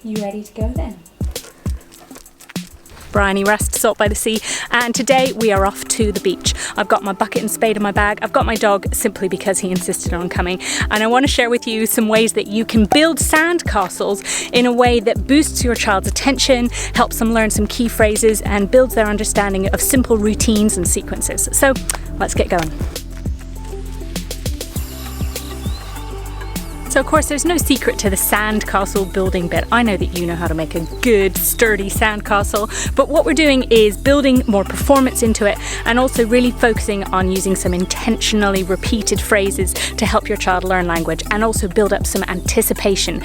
You ready to go then? Briny rest, salt by the sea, and today we are off to the beach. I've got my bucket and spade in my bag. I've got my dog simply because he insisted on coming, and I want to share with you some ways that you can build sandcastles in a way that boosts your child's attention, helps them learn some key phrases, and builds their understanding of simple routines and sequences. So let's get going. So of course there's no secret to the sandcastle building bit. I know that you know how to make a good sturdy sandcastle, but what we're doing is building more performance into it and also really focusing on using some intentionally repeated phrases to help your child learn language and also build up some anticipation.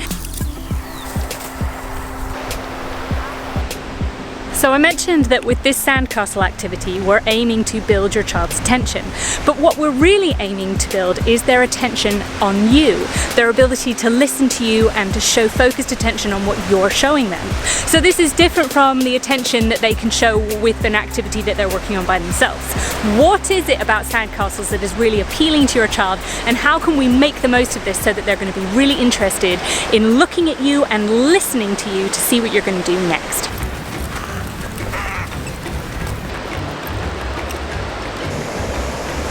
So I mentioned that with this sandcastle activity, we're aiming to build your child's attention. But what we're really aiming to build is their attention on you, their ability to listen to you and to show focused attention on what you're showing them. So this is different from the attention that they can show with an activity that they're working on by themselves. What is it about sandcastles that is really appealing to your child, and how can we make the most of this so that they're going to be really interested in looking at you and listening to you to see what you're going to do next?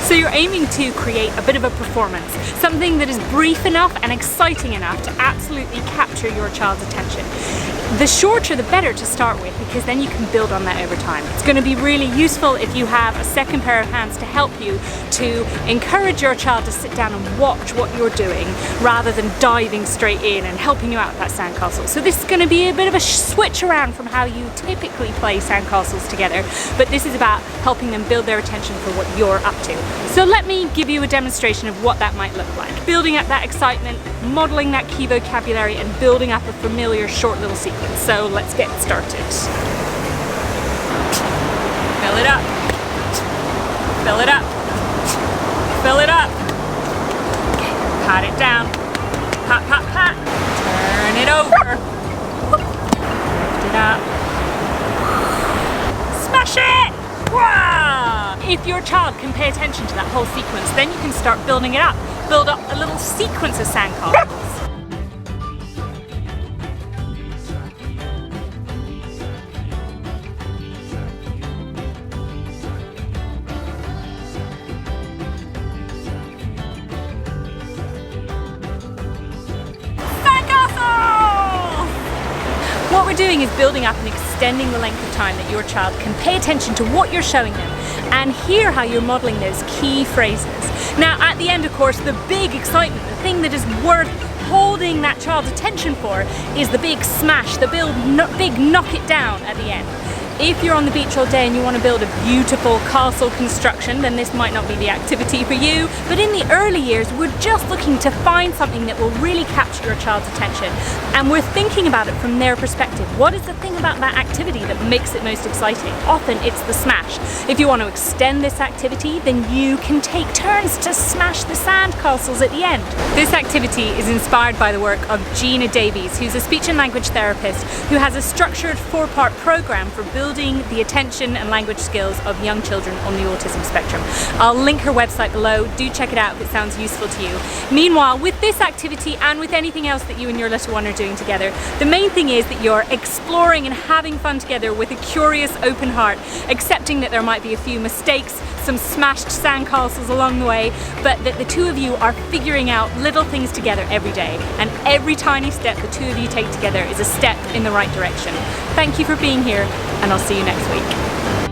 So you're aiming to create a bit of a performance, something that is brief enough and exciting enough to absolutely capture your child's attention. The shorter the better to start with, because then you can build on that over time. It's going to be really useful if you have a second pair of hands to help you to encourage your child to sit down and watch what you're doing rather than diving straight in and helping you out with that sandcastle. So this is going to be a bit of a switch around from how you typically play sandcastles together, but this is about helping them build their attention for what you're up to. So let me give you a demonstration of what that might look like. Building up that excitement, modeling that key vocabulary, and building up a familiar short little sequence. So let's get started. Fill it up. Fill it up. Fill it up. Okay, pat it down. Pat, pat, pat. Turn it over. Lift it up. Smash it! Wow! If your child can pay attention to that whole sequence, then you can start building it up. Build up a little sequence of sandcastles. What we're doing is building up and extending the length of time that your child can pay attention to what you're showing them and hear how you're modeling those key phrases. Now at the end, of course, the big excitement, the thing that is worth holding that child's attention for is the big smash, the big knock it down at the end. If you're on the beach all day and you want to build a beautiful castle construction, then this might not be the activity for you. But in the early years, we're just looking to find something that will really capture your child's attention. And we're thinking about it from their perspective. What is the thing about that activity that makes it most exciting? Often it's the smash. If you want to extend this activity, then you can take turns to smash the sandcastles at the end. This activity is inspired by the work of Gina Davies, who's a speech and language therapist who has a structured 4-part program for building the attention and language skills of young children on the autism spectrum. I'll link her website below. Do check it out if it sounds useful to you. Meanwhile, with this activity and with anything else that you and your little one are doing together, the main thing is that you're exploring and having fun together with a curious, open heart, accepting that there might be a few mistakes, some smashed sandcastles along the way, but that the two of you are figuring out little things together every day, and every tiny step the two of you take together is a step in the right direction. Thank you for being here, and I'll see you next week.